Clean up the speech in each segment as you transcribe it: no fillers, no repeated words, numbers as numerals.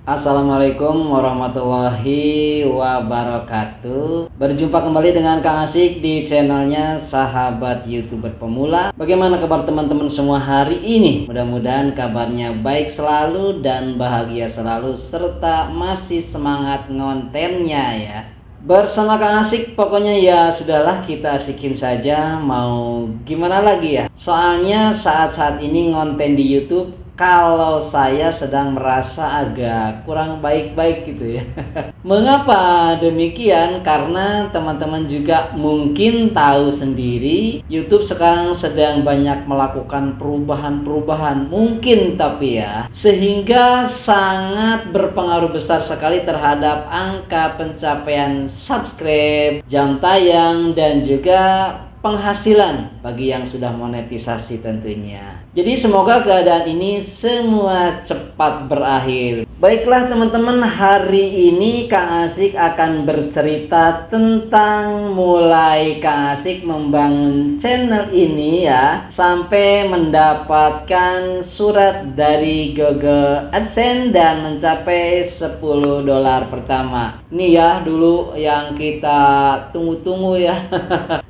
Assalamualaikum warahmatullahi wabarakatuh. Berjumpa kembali dengan Kang Asik di channelnya Sahabat YouTuber Pemula. Bagaimana kabar teman-teman semua hari ini? Mudah-mudahan kabarnya baik selalu dan bahagia selalu, serta masih semangat ngontennya ya. Bersama Kang Asik, pokoknya ya sudahlah, kita asikin saja, mau gimana lagi ya. Soalnya saat-saat ini ngonten di YouTube, kalau saya sedang merasa agak kurang baik-baik gitu ya. Mengapa demikian? Karena teman-teman juga mungkin tahu sendiri, YouTube sekarang sedang banyak melakukan perubahan-perubahan, mungkin tapi ya, sehingga sangat berpengaruh besar sekali terhadap angka pencapaian subscribe, jam tayang, dan juga penghasilan bagi yang sudah monetisasi tentunya. Jadi semoga keadaan ini semua cepat berakhir. Baiklah teman-teman, hari ini Kang Asik akan bercerita tentang mulai Kang Asik membangun channel ini ya, sampai mendapatkan surat dari Google AdSense dan mencapai $10 pertama. Ini ya dulu yang kita tunggu-tunggu ya.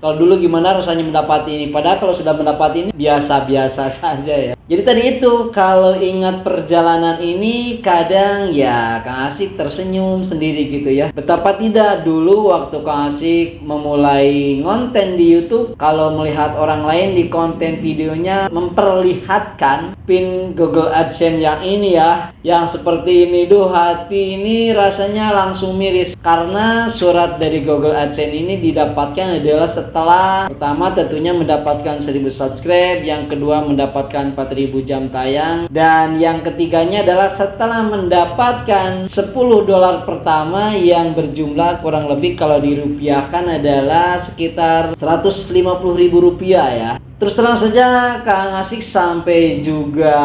Kalau dulu gimana rasanya mendapat ini? Padahal kalau sudah mendapat ini biasa-biasa saja ya. Jadi tadi itu, kalau ingat perjalanan ini kadang ya Kang Asik tersenyum sendiri gitu ya. Betapa tidak dulu waktu Kang Asik memulai ngonten di YouTube, kalau melihat orang lain di konten videonya memperlihatkan pin Google AdSense yang ini ya, yang seperti ini, duh hati ini rasanya langsung miris. Karena surat dari Google AdSense ini didapatkan adalah setelah pertama tentunya mendapatkan 1000 subscribe, yang kedua mendapatkan 4000 jam tayang, dan yang ketiganya adalah setelah mendapatkan $10 pertama yang berjumlah kurang lebih kalau dirupiahkan adalah sekitar Rp150.000 ya. Terus terang saja Kang Asik sampai juga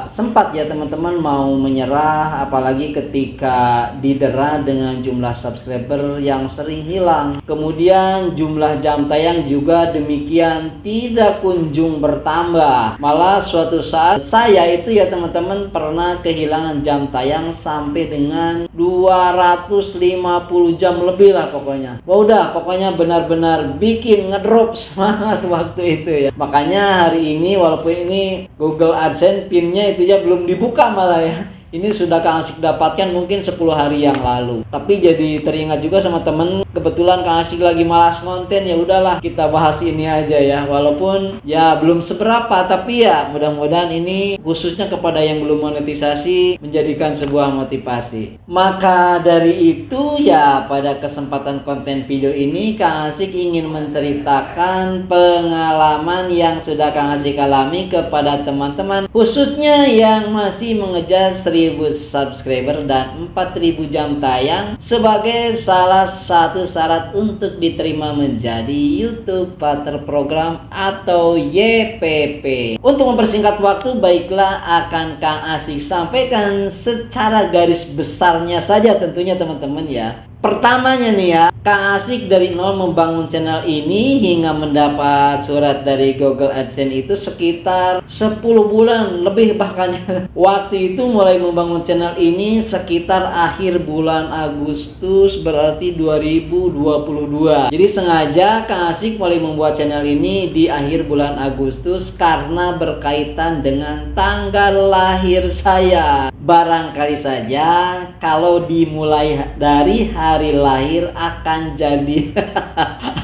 sempat ya teman-teman mau menyerah, apalagi ketika didera dengan jumlah subscriber yang sering hilang. Kemudian jumlah jam tayang juga demikian tidak kunjung bertambah. Malah suatu saat saya itu ya teman-teman pernah kehilangan jam tayang sampai dengan 250 jam lebih lah pokoknya. Wah udah pokoknya benar-benar bikin ngedrop semangat waktu itu ya. Makanya hari ini walaupun ini Google AdSense pinnya itu ya belum dibuka malah ya. Ini sudah Kang Asik dapatkan mungkin 10 hari yang lalu. Tapi jadi teringat juga sama temen, kebetulan Kang Asik lagi malas konten, ya udahlah kita bahas ini aja ya. Walaupun ya belum seberapa, tapi ya mudah-mudahan ini khususnya kepada yang belum monetisasi menjadikan sebuah motivasi. Maka dari itu ya pada kesempatan konten video ini Kang Asik ingin menceritakan pengalaman yang sudah Kang Asik alami kepada teman-teman, khususnya yang masih mengejar 1000 subscriber dan 4000 jam tayang sebagai salah satu syarat untuk diterima menjadi YouTube Partner Program atau YPP. Untuk mempersingkat waktu, baiklah akan Kang Asik sampaikan secara garis besarnya saja tentunya teman-teman ya. Pertamanya nih ya, Kang Asik dari nol membangun channel ini hingga mendapat surat dari Google AdSense itu sekitar 10 bulan lebih bahkan. Waktu itu mulai membangun channel ini sekitar akhir bulan Agustus, berarti 2022. Jadi sengaja Kang Asik mulai membuat channel ini di akhir bulan Agustus karena berkaitan dengan tanggal lahir saya. Barangkali saja kalau dimulai dari hari lahir akan jadi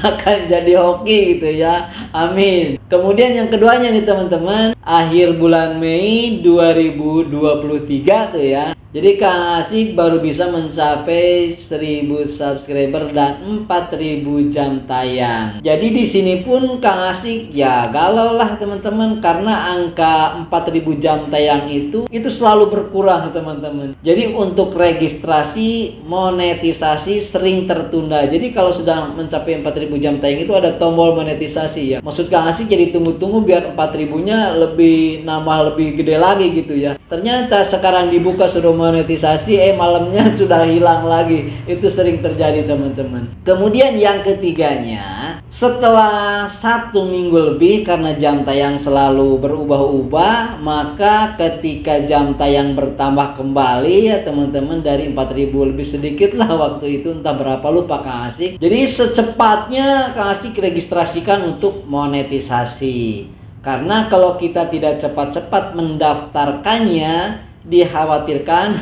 akan jadi hoki gitu ya. Amin. Kemudian yang keduanya nih teman-teman, akhir bulan Mei 2023 tuh ya. Jadi Kang Asik baru bisa mencapai 1000 subscriber dan 4000 jam tayang. Jadi di sini pun Kang Asik ya galau lah teman-teman, karena angka 4000 jam tayang itu selalu berkurang teman-teman. Jadi untuk registrasi monetisasi sering tertunda. Jadi kalau sudah mencapai 4000 jam tayang itu ada tombol monetisasi ya. Maksud Kang Asik jadi tunggu-tunggu biar 4000-nya lebih nambah lebih gede lagi gitu ya. Ternyata sekarang dibuka sudah monetisasi, malamnya sudah hilang lagi. Itu sering terjadi teman-teman. Kemudian yang ketiganya, Setelah 1 minggu lebih, karena jam tayang selalu berubah-ubah, maka ketika jam tayang bertambah kembali ya teman-teman, dari 4.000 lebih sedikit lah waktu itu, entah berapa lupa Kang Asik. Jadi secepatnya Kang Asik registrasikan untuk monetisasi. Karena kalau kita tidak cepat-cepat mendaftarkannya, dikhawatirkan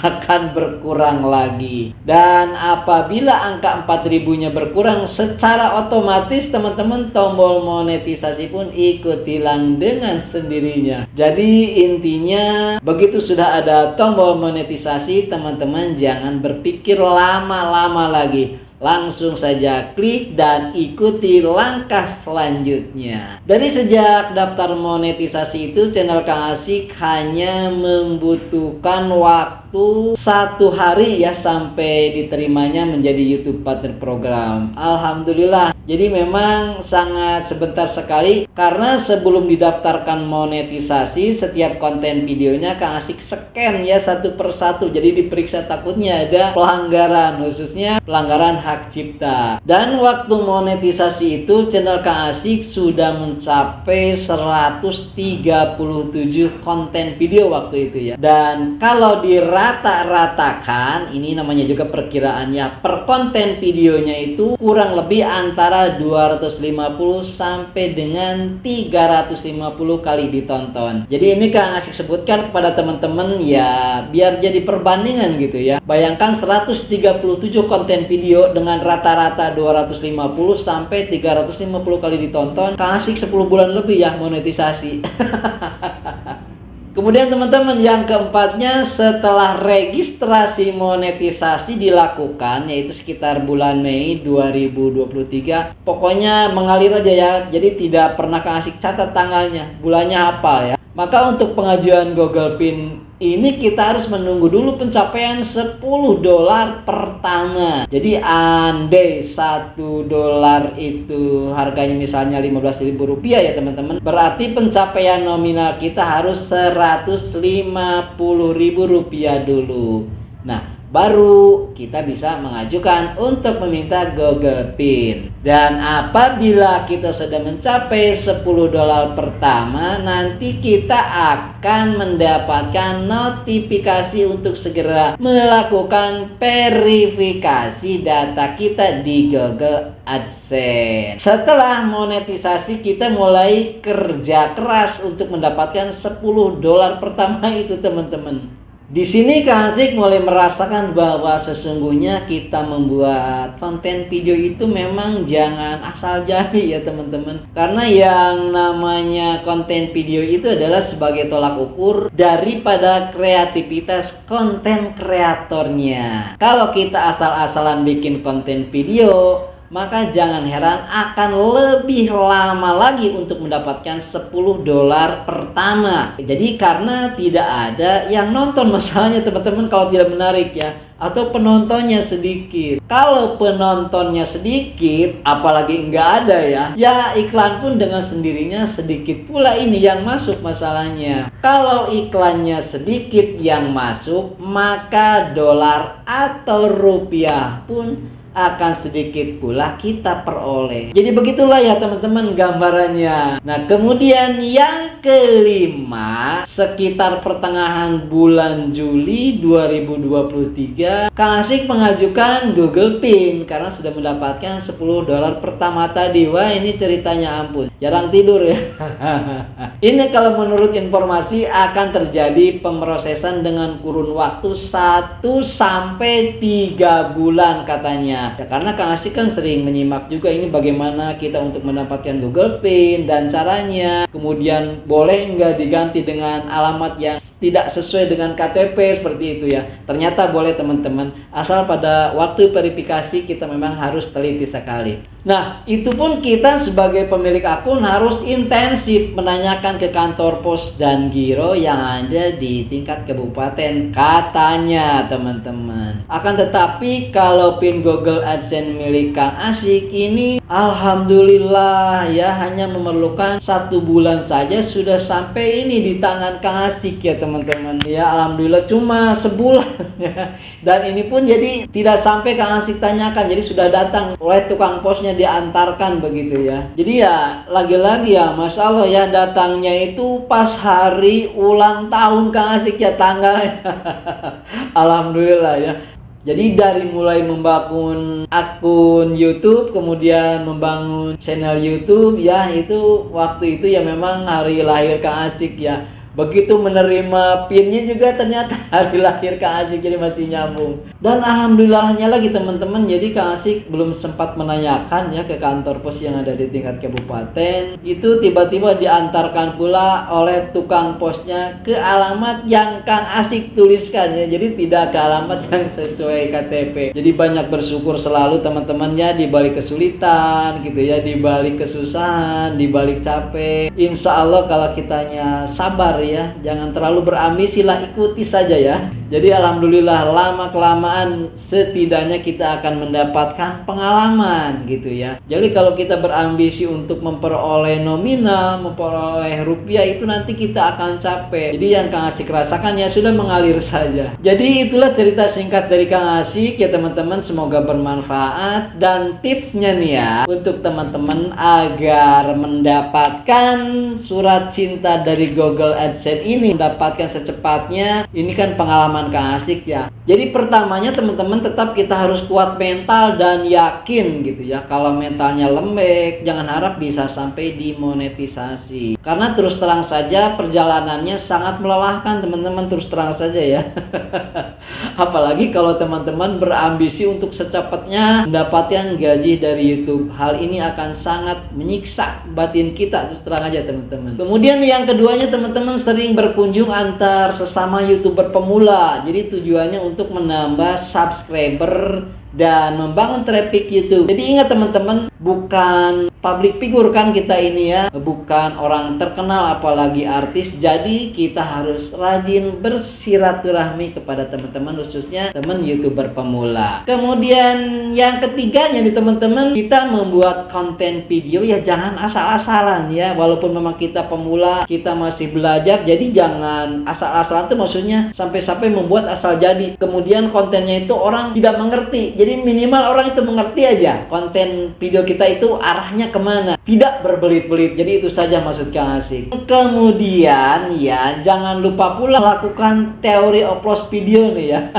akan berkurang lagi. Dan apabila angka 4.000-nya berkurang, secara otomatis teman-teman tombol monetisasi pun ikut hilang dengan sendirinya. Jadi intinya, begitu sudah ada tombol monetisasi, teman-teman jangan berpikir lama-lama lagi. Langsung saja klik dan ikuti langkah selanjutnya. Dari sejak daftar monetisasi itu, channel Kang Asik hanya membutuhkan waktu 1 hari ya sampai diterimanya menjadi YouTube Partner Program. Alhamdulillah. Jadi memang sangat sebentar sekali, karena sebelum didaftarkan monetisasi, setiap konten videonya Kang Asik scan ya satu persatu. Jadi diperiksa, takutnya ada pelanggaran, khususnya pelanggaran hak cipta. Dan waktu monetisasi itu channel Kang Asik sudah mencapai 137 konten video waktu itu ya. Dan kalau dirata-ratakan, ini namanya juga perkiraannya, per konten videonya itu kurang lebih antara 250 sampai dengan 350 kali ditonton. Jadi ini Kang Asik sebutkan kepada teman-teman ya, biar jadi perbandingan gitu ya. Bayangkan 137 konten video dengan rata-rata 250 sampai 350 kali ditonton. Kang Asik 10 bulan lebih ya monetisasi. Kemudian teman-teman, yang keempatnya, setelah registrasi monetisasi dilakukan, yaitu sekitar bulan Mei 2023, pokoknya mengalir aja ya, jadi tidak pernah Kang Asik catat tanggalnya, bulannya hafal ya. Maka untuk pengajuan Google Pin ini kita harus menunggu dulu pencapaian $10 pertama. Jadi andai $1 itu harganya misalnya Rp15.000 ya teman-teman, berarti pencapaian nominal kita harus Rp150.000 dulu. Nah, baru kita bisa mengajukan untuk meminta Google Pin. Dan apabila kita sudah mencapai $10 pertama, nanti kita akan mendapatkan notifikasi untuk segera melakukan verifikasi data kita di Google AdSense. Setelah monetisasi, kita mulai kerja keras untuk mendapatkan $10 pertama itu teman-teman. Di sini Kang Asik mulai merasakan bahwa sesungguhnya kita membuat konten video itu memang jangan asal jadi ya teman-teman. Karena yang namanya konten video itu adalah sebagai tolak ukur daripada kreativitas konten kreatornya. Kalau kita asal-asalan bikin konten video, maka jangan heran akan lebih lama lagi untuk mendapatkan $10 pertama. Jadi karena tidak ada yang nonton masalahnya teman-teman kalau tidak menarik ya, atau penontonnya sedikit. Kalau penontonnya sedikit, apalagi nggak ada ya iklan pun dengan sendirinya sedikit pula ini yang masuk masalahnya. Kalau iklannya sedikit yang masuk, maka dolar atau rupiah pun akan sedikit pula kita peroleh. Jadi begitulah ya teman-teman gambarannya. Nah, kemudian yang kelima, sekitar pertengahan bulan Juli 2023, Kang Asik mengajukan Google Pin karena sudah mendapatkan $10 pertama tadi. Wah, ini ceritanya ampun, jarang tidur ya. Ini kalau menurut informasi akan terjadi pemrosesan dengan kurun waktu 1 sampai 3 bulan katanya. Ya, karena Kang Asik kan sering menyimak juga ini bagaimana kita untuk mendapatkan Google Pin dan caranya. Kemudian boleh nggak diganti dengan alamat yang tidak sesuai dengan KTP seperti itu ya. Ternyata boleh teman-teman, asal pada waktu verifikasi kita memang harus teliti sekali. Nah, itu pun kita sebagai pemilik akun harus intensif menanyakan ke kantor pos dan giro yang ada di tingkat kabupaten katanya teman-teman. Akan tetapi kalau pin Google AdSense milik Kang Asik ini alhamdulillah ya, hanya memerlukan 1 bulan saja sudah sampai ini di tangan Kang Asik ya teman-teman. Ya alhamdulillah cuma sebulan ya. Dan ini pun jadi tidak sampai Kang Asik tanyakan, jadi sudah datang oleh tukang posnya semuanya diantarkan begitu ya. Jadi ya lagi-lagi ya Masya Allah ya, datangnya itu pas hari ulang tahun Kang Asik ya, tanggalnya. Alhamdulillah ya. Jadi dari mulai membangun akun YouTube, kemudian membangun channel YouTube ya, itu waktu itu ya memang hari lahir Kang Asik ya. Begitu menerima pinnya juga ternyata hari lahir Kang Asik, jadi masih nyambung. Dan alhamdulillahnya lagi teman-teman, jadi Kang Asik belum sempat menanyakan ya ke kantor pos yang ada di tingkat kabupaten. Itu tiba-tiba diantarkan pula oleh tukang posnya ke alamat yang Kang Asik tuliskan ya. Jadi tidak ke alamat yang sesuai KTP. Jadi banyak bersyukur selalu teman-temannya, di balik kesulitan gitu ya, di balik kesusahan, di balik capek. Insya Allah kalau kitanya sabar ya, jangan terlalu berambisi lah, ikuti saja ya. Jadi alhamdulillah lama kelamaan setidaknya kita akan mendapatkan pengalaman gitu ya. Jadi kalau kita berambisi untuk memperoleh nominal, memperoleh rupiah, itu nanti kita akan capek. Jadi yang Kang Asik rasakan ya sudah mengalir saja. Jadi itulah cerita singkat dari Kang Asik ya teman-teman, semoga bermanfaat. Dan tipsnya nih ya untuk teman-teman agar mendapatkan surat cinta dari Google AdSense ini, mendapatkan secepatnya, ini kan pengalaman Kang Asik ya. Jadi pertamanya teman-teman tetap kita harus kuat mental dan yakin gitu ya. Kalau mentalnya lembek, jangan harap bisa sampai dimonetisasi. Karena terus terang saja perjalanannya sangat melelahkan teman-teman, terus terang saja ya. Apalagi kalau teman-teman berambisi untuk secepatnya mendapatkan gaji dari YouTube. Hal ini akan sangat menyiksa batin kita, terus terang aja teman-teman. Kemudian yang keduanya teman-teman sering berkunjung antar sesama YouTuber pemula. Jadi tujuannya untuk menambah subscriber dan membangun traffic YouTube. Jadi ingat teman-teman, bukan public figure kan kita ini ya, bukan orang terkenal apalagi artis. Jadi kita harus rajin bersilaturahmi kepada teman-teman, khususnya teman YouTuber pemula. Kemudian yang ketiganya nih teman-teman, kita membuat konten video ya jangan asal-asalan ya. Walaupun memang kita pemula, kita masih belajar, jadi jangan asal-asalan tuh maksudnya sampai-sampai membuat asal jadi. Kemudian kontennya itu orang tidak mengerti. Jadi minimal orang itu mengerti aja konten video kita itu arahnya kemana, tidak berbelit-belit. Jadi itu saja maksud Kang Asik. Kemudian ya jangan lupa pula lakukan teori upload video nih ya.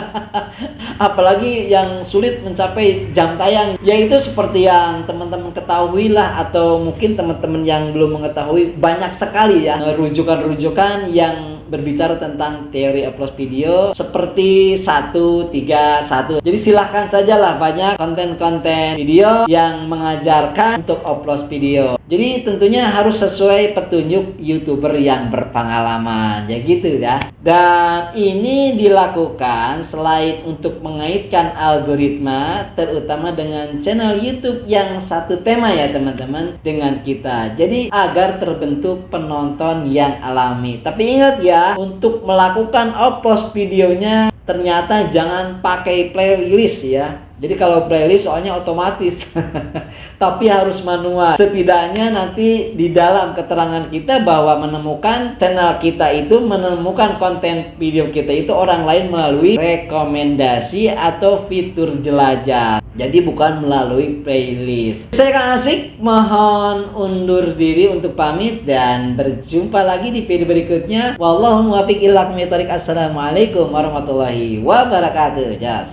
Apalagi yang sulit mencapai jam tayang, yaitu seperti yang teman-teman ketahui lah, atau mungkin teman-teman yang belum mengetahui, banyak sekali ya rujukan-rujukan yang berbicara tentang teori upload video seperti 131. Jadi silahkan sajalah, banyak konten-konten video yang mengajarkan untuk upload video. Jadi tentunya harus sesuai petunjuk YouTuber yang berpengalaman ya gitu ya. Dan ini dilakukan selain untuk mengaitkan algoritma, terutama dengan channel YouTube yang satu tema ya teman-teman dengan kita. Jadi agar terbentuk penonton yang alami. Tapi ingat ya, untuk melakukan upload videonya ternyata jangan pakai playlist ya. Jadi kalau playlist soalnya otomatis tapi harus manual. Setidaknya nanti di dalam keterangan kita bahwa menemukan channel kita itu, menemukan konten video kita itu orang lain melalui rekomendasi atau fitur jelajah. Jadi bukan melalui playlist. Saya Kang Asik mohon undur diri untuk pamit dan berjumpa lagi di video berikutnya. Wallahu muwaffiq ila aqwamit thoriq. Assalamualaikum warahmatullahi wabarakatuh. Jas.